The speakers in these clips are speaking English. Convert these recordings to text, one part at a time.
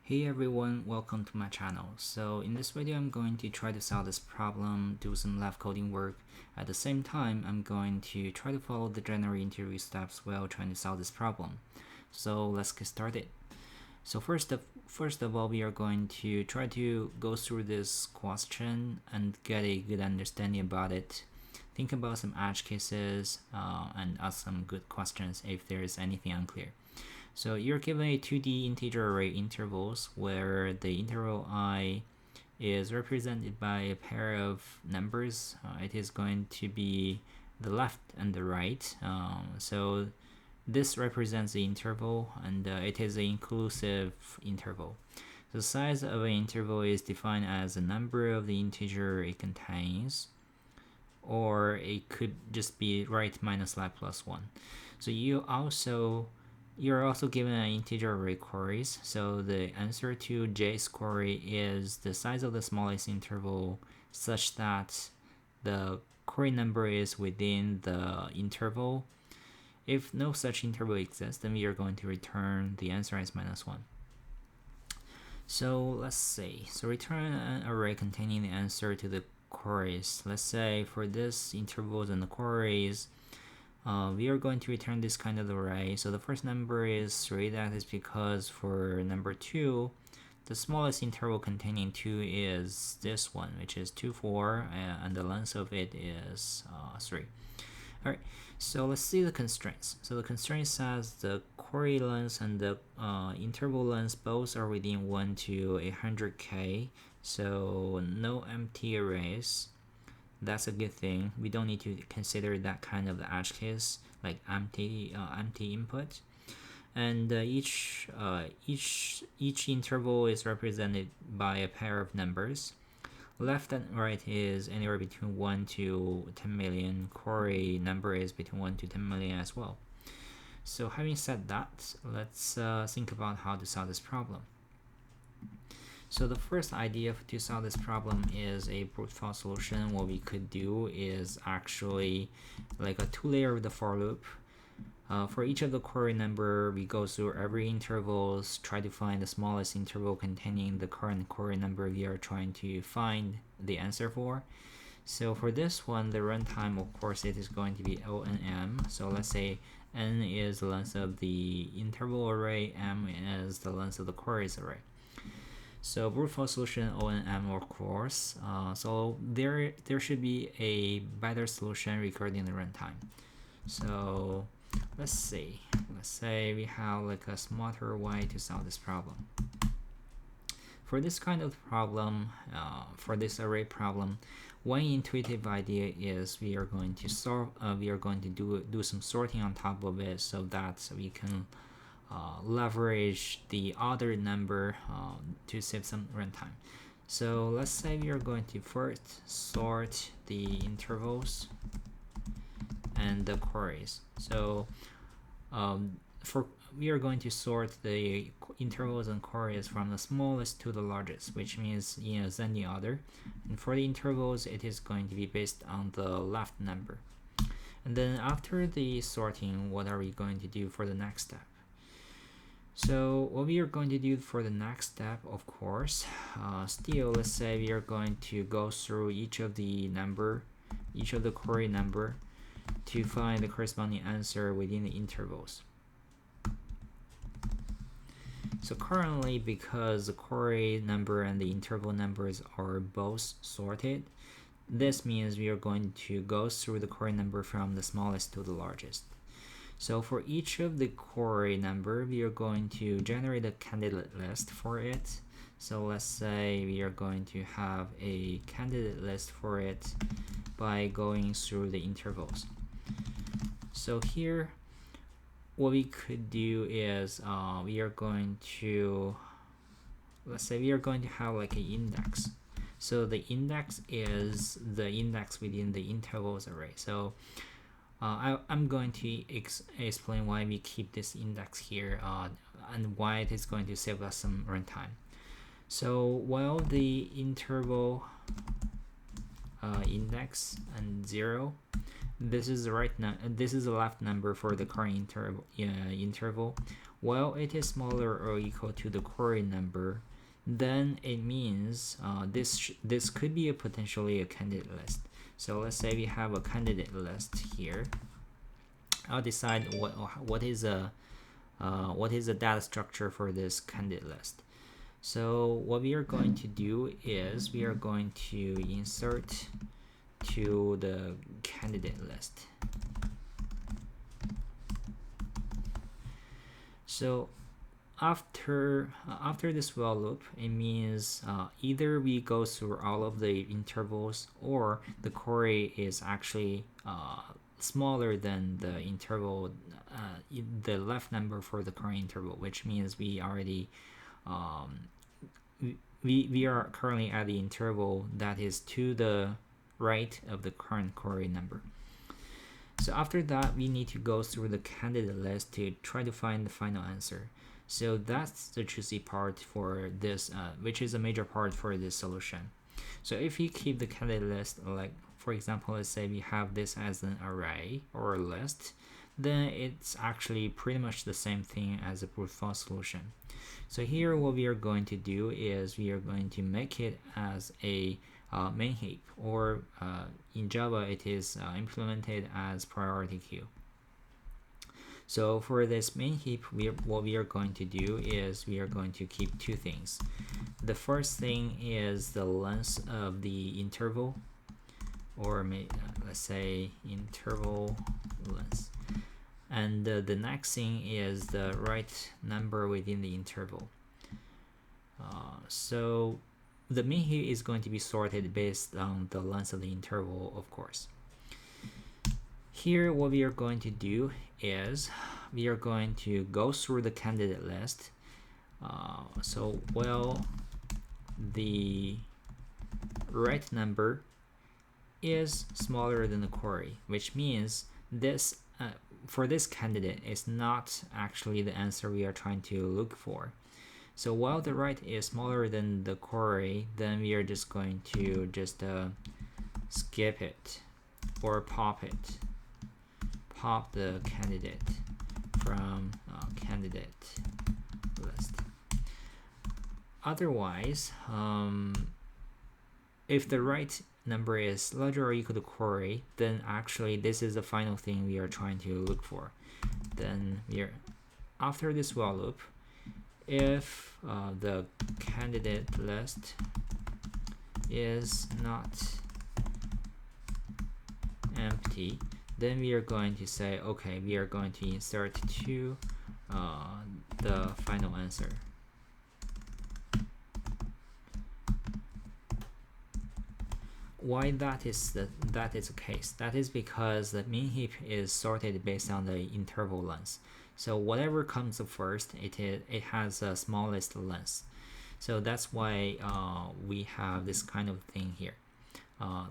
Hey everyone, welcome to my channel. So in this video I'm going to try to solve this problem, do some left coding work. At the same time, I'm going to try to follow the general interview steps while trying to solve this problem. So let's get started. So first of all, we are going to try to go through this question and get a good understanding about it. Think about some edge cases and ask some good questions if there is anything unclear. So you're given a 2D integer array intervals where the interval I is represented by a pair of numbers. It is going to be the left and the right. So this represents the interval, and it is an inclusive interval. The size of an interval is defined as the number of the integer it contains, or it could just be right minus left plus 1. So you're also given an integer array queries, so the answer to J's query is the size of the smallest interval such that the query number is within the interval. If no such interval exists, then we are going to return the answer as -1. So let's see. So return an array containing the answer to the queries. Let's say for this intervals and the queries, we are going to return this kind of array. So the first number is 3. That is because for number 2, the smallest interval containing 2 is this one, which is 2, 4, and the length of it is 3. Alright, so let's see the constraints. So the constraint says the query length and the interval length both are within 1 to 100k, so no empty arrays. That's a good thing. We don't need to consider that kind of edge case, like empty input. And each interval is represented by a pair of numbers. Left and right is anywhere between 1 to 10 million. Query number is between 1 to 10 million as well. So having said that, let's think about how to solve this problem. So the first idea to solve this problem is a brute force solution. What we could do is actually like a 2-layer of the for loop. For each of the query number, we go through every intervals, try to find the smallest interval containing the current query number we are trying to find the answer for. So for this one, the runtime, of course, it is going to be O and M. So let's say N is the length of the interval array, M is the length of the queries array. So brute force solution O and M, of course. So there should be a better solution regarding the runtime. So let's see. Let's say we have like a smarter way to solve this problem. For this kind of problem, for this array problem, one intuitive idea is we are going to do some sorting on top of it so that we can leverage the other number to save some runtime. So let's say we are going to first sort the intervals and the queries. So we are going to sort the intervals and queries from the smallest to the largest, which means in ascending order. And for the intervals, it is going to be based on the left number. And then after the sorting, what are we going to do for the next step? So what we are going to do for the next step, of course, still let's say we are going to go through each of the query number to find the corresponding answer within the intervals. So currently, because the query number and the interval numbers are both sorted, this means we are going to go through the query number from the smallest to the largest. So for each of the query number, we are going to generate a candidate list for it. So let's say we are going to have a candidate list for it by going through the intervals. So here, what we could do is we are going to, let's say we are going to have like an index. So the index is the index within the intervals array. So I'm going to explain why we keep this index here and why it is going to save us some runtime. So while the interval index and 0, this is the left number for the current interval. while it is smaller or equal to the query number, then it means this could be potentially a candidate list. So let's say we have a candidate list here. I'll decide what is a data structure for this candidate list. So what we are going to do is we are going to insert to the candidate list. So after this while loop, it means either we go through all of the intervals, or the query is actually smaller than the interval, the left number for the current interval, which means we already we are currently at the interval that is to the right of the current query number. So after that, we need to go through the candidate list to try to find the final answer. So that's the juicy part for this, which is a major part for this solution. So if you keep the candidate list, like for example, let's say we have this as an array or a list, then it's actually pretty much the same thing as a brute force solution. So here what we are going to do is we are going to make it as a main heap, or in Java it is implemented as priority queue. So for this main heap, what we are going to do is we are going to keep two things. The first thing is the length of the interval, or let's say interval length. And the next thing is the right number within the interval. So the main heap is going to be sorted based on the length of the interval, of course. Here what we are going to do is we are going to go through the candidate list. So well, the right number is smaller than the query, which means this for this candidate is not actually the answer we are trying to look for. So while the right is smaller than the query, then we are just going to just skip it or pop the candidate from candidate list. Otherwise, if the right number is larger or equal to query, then actually this is the final thing we are trying to look for. Then we are, after this while loop, if the candidate list is not empty, then we are going to say, okay, we are going to insert to the final answer. Why that is the case? That is because the main heap is sorted based on the interval length. So whatever comes first, it has the smallest length. So that's why we have this kind of thing here.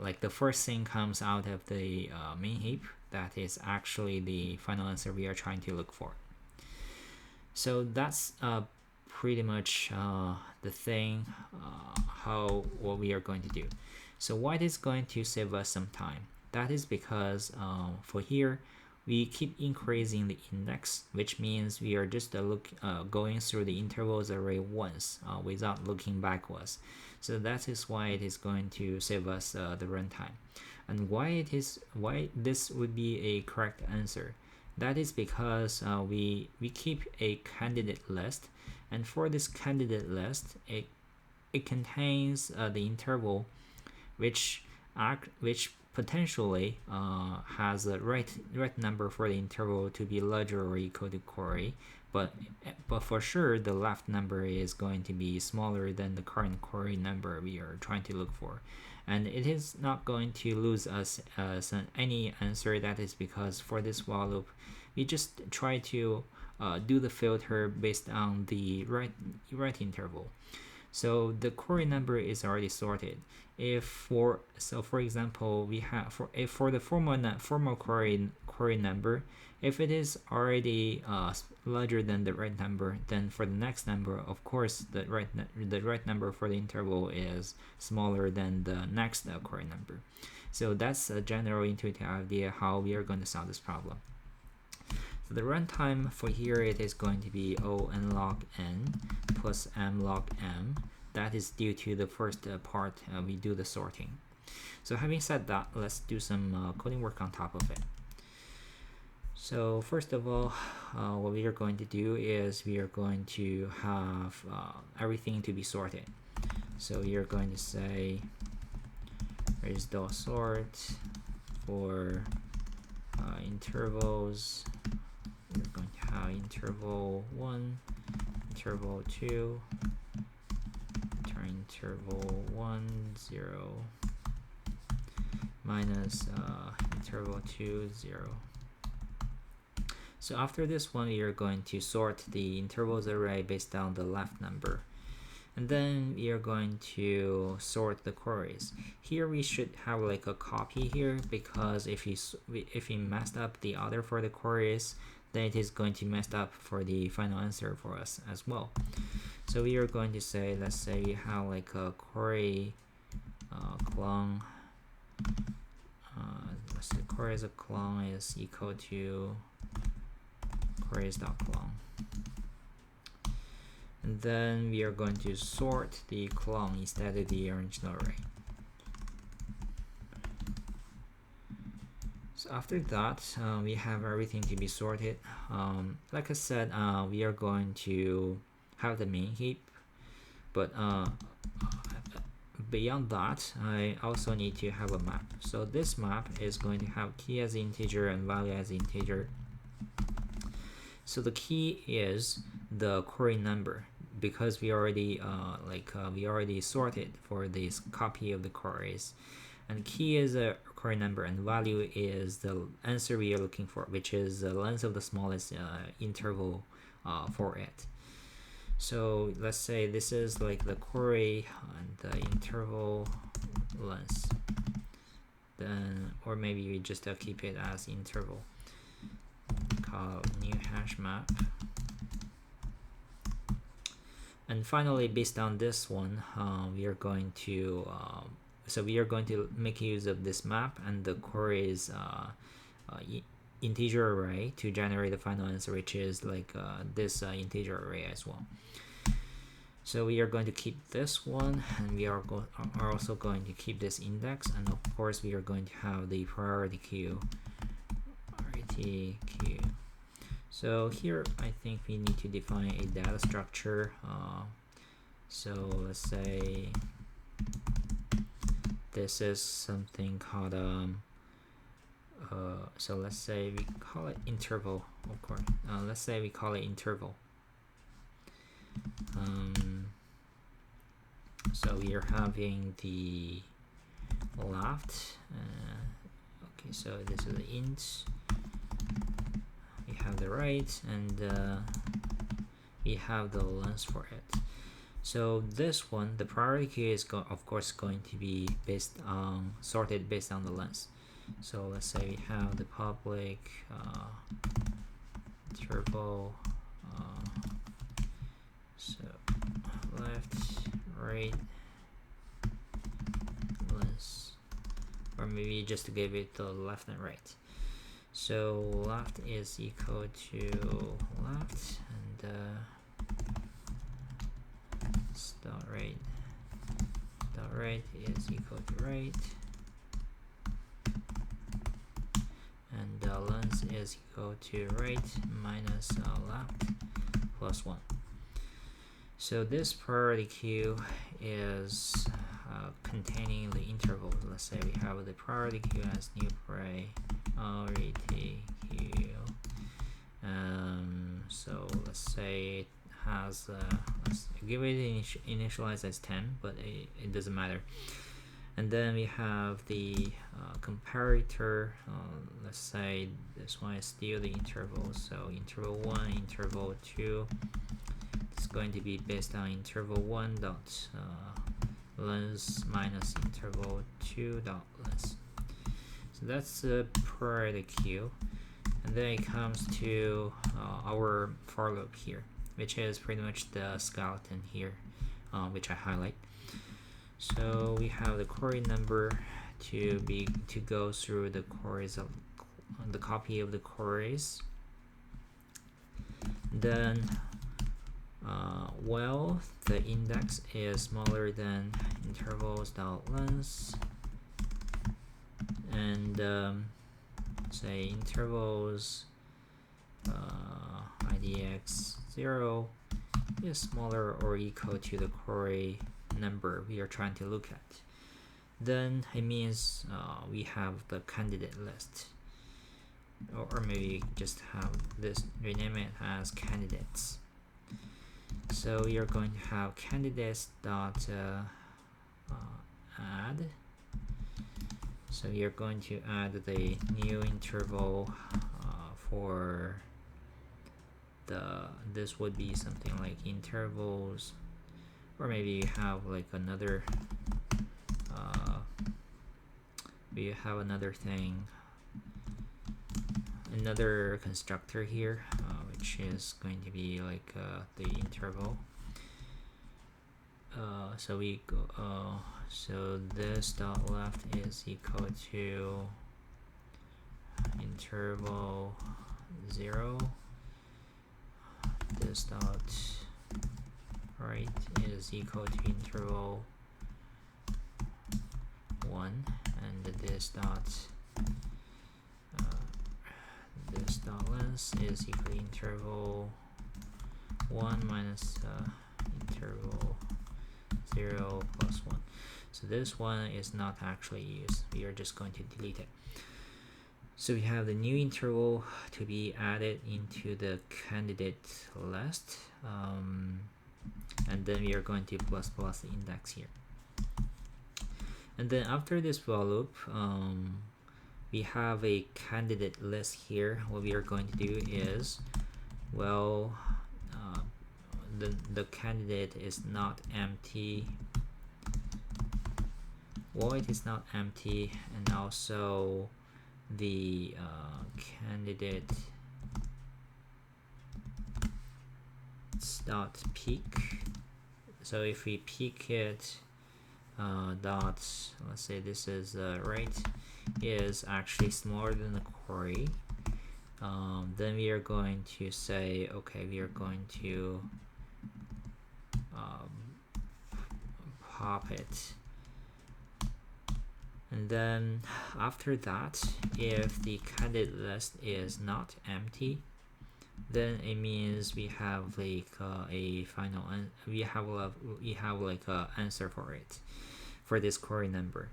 Like the first thing comes out of the main heap, that is actually the final answer we are trying to look for. So that's pretty much the thing, what we are going to do. So why it is going to save us some time? That is because for here, we keep increasing the index, which means we are just going through the intervals array once without looking backwards. So that is why it is going to save us the runtime. And why this would be a correct answer? That is because we keep a candidate list, and for this candidate list, it contains the interval which potentially has the right number for the interval to be larger or equal to query, but for sure the left number is going to be smaller than the current query number we are trying to look for, and it is not going to lose us any answer. That is because for this while loop, we just try to do the filter based on the right interval. So the query number is already sorted. For example, we have for the formal query number, if it is already larger than the right number, then for the next number, of course, the right number for the interval is smaller than the next query number. So that's a general intuitive idea how we are going to solve this problem. So the runtime for here, it is going to be O n log n plus m log m. That is due to the first part we do the sorting. So having said that, let's do some coding work on top of it. So first of all, what we are going to do is we are going to have everything to be sorted. So we are going to say res.sort for intervals. We're going to have interval 1, interval 2, return interval 1, 0, minus interval 2, 0. So after this one, we are going to sort the intervals array based on the left number. And then we are going to sort the queries. Here we should have like a copy here, because if we messed up the order for the queries, then it is going to mess up for the final answer for us as well. So we are going to say, let's say we have like a query clone. Let's say query as a clone is equal to queries.clone. And then we are going to sort the clone instead of the original array. So after that, we have everything to be sorted. Like I said, we are going to have the main heap, but beyond that, I also need to have a map. So this map is going to have key as integer and value as integer. So the key is the query number, because we already we already sorted for this copy of the queries, and key is a query number and value is the answer we are looking for, which is the length of the smallest interval for it. So let's say this is like the query and the interval length, then, or maybe we just keep it as interval. Call new hash map. And finally, based on this one, we are going to make use of this map and the query's integer array to generate the final answer, which is like this integer array as well. So we are going to keep this one, and we are also going to keep this index, and of course we are going to have the priority queue. So here I think we need to define a data structure. So let's say this is something called so let's say we call it interval, of course. Let's say we call it interval. So we are having the left. Okay, so this is the int. We have the right, and we have the length for it. So this one, the priority key is of course going to be sorted based on the length. So let's say we have the public interval, so left, right, length, or maybe just to give it the left and right. So left is equal to left, and right is equal to right, and length is equal to right minus left plus 1. So this priority queue is containing the intervals. Let's say we have the priority queue as new priority queue. So let's say it has let's give it initialize as 10, but it doesn't matter. And then we have the comparator. Let's say this one is still the interval. So interval 1, interval 2. It's going to be based on interval 1 dot length minus interval 2 dot length. So that's the priority queue. And then it comes to our for loop here, which is pretty much the skeleton here, which I highlight. So we have the query number to go through the queries of the copy of the queries, Then well, the index is smaller than intervals.length, and say intervals idx 0 is smaller or equal to the query number we are trying to look at. Then it means we have the candidate list, or maybe just have this, rename it as candidates. So we are going to have candidates dot add. So we are going to add the new interval for this would be something like intervals, or maybe you have like another thing, another constructor here, which is going to be like the interval. So we go so this dot left is equal to interval 0, this dot right is equal to interval 1, and this dot length is equal to interval 1 minus interval 0 plus 1. So this one is not actually used. We are just going to delete it. So we have the new interval to be added into the candidate list, and then we are going to plus the index here. And then after this while loop, we have a candidate list here. What we are going to do is, well, the candidate is not empty. Void is not empty, and also the candidate dot peak. So if we peak it dot, let's say this is right, is actually smaller than the query, then we are going to say, okay, we are going to pop it. And then after that, if the candidate list is not empty, then it means we have like a final we have like a answer for it, for this query number.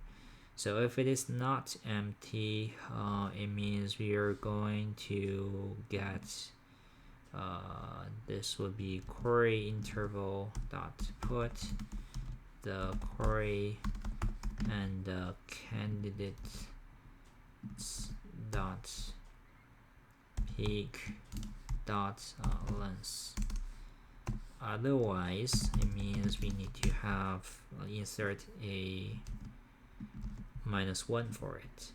So if it is not empty, it means we are going to get this would be query interval dot put the query and the candidate dot peak dot length. Otherwise, it means we need to have insert a -1 for it.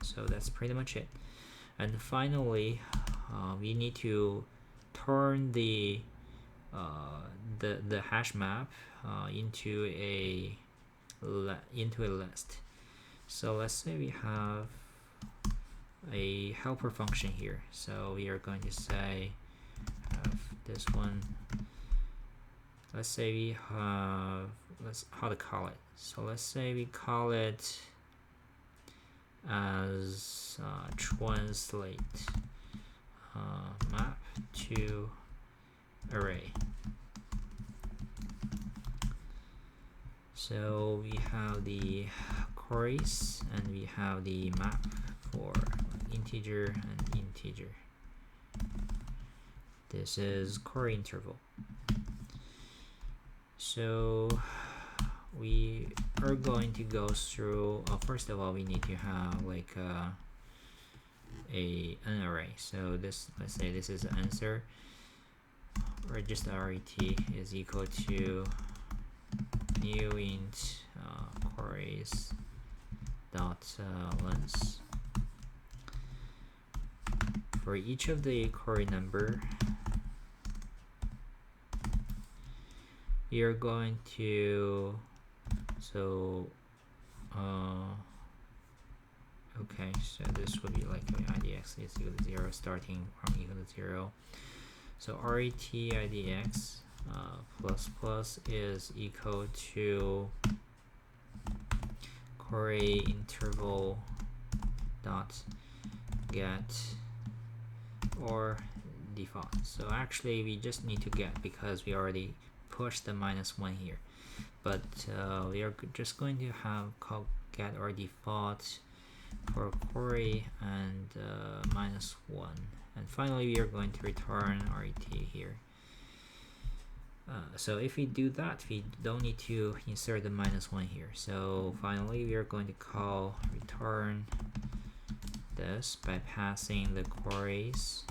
So that's pretty much it. And finally, we need to turn the hash map into a list. So let's say we have a helper function here. So we are going to say have this one. Let's say we have, how to call it. So let's say we call it as translate map to array. So we have the queries and we have the map for integer and integer. This is query interval. So we are going to go through, first of all, we need to have like an array. So this, let's say this is the answer, or just ret is equal to new int queries dot length. For each of the query number, you're going to, so okay, so this would be like idx is equal to 0, starting from equal to 0. So ret idx plus plus is equal to query interval dot get or default. So actually we just need to get because we already pushed the -1 here, but we are just going to have call get or default for query and -1, and finally we are going to return ret here. So if we do that, we don't need to insert the -1 here. So finally we are going to call return this by passing the queries,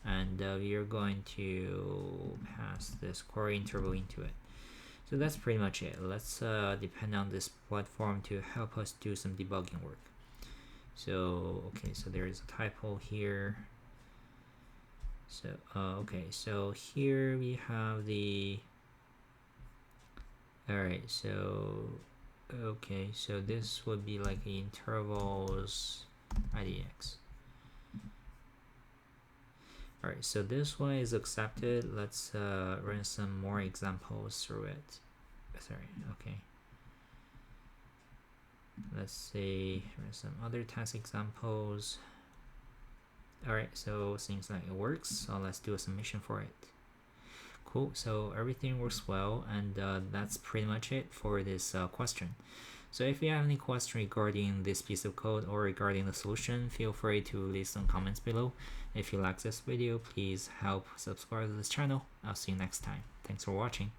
and we are going to pass this query interval into it. So that's pretty much it. Let's depend on this platform to help us do some debugging work. So okay, so there is a typo here. So okay, so here we have the alright, so okay, so this would be like the intervals idx. Alright, so this one is accepted. Let's run some more examples through it. Sorry, okay. Let's see, run some other test examples. Alright, so seems like it works, so let's do a submission for it. Cool, so everything works well, and that's pretty much it for this question. So if you have any question regarding this piece of code or regarding the solution, feel free to leave some comments below. If you like this video, please help subscribe to this channel. I'll see you next time. Thanks for watching.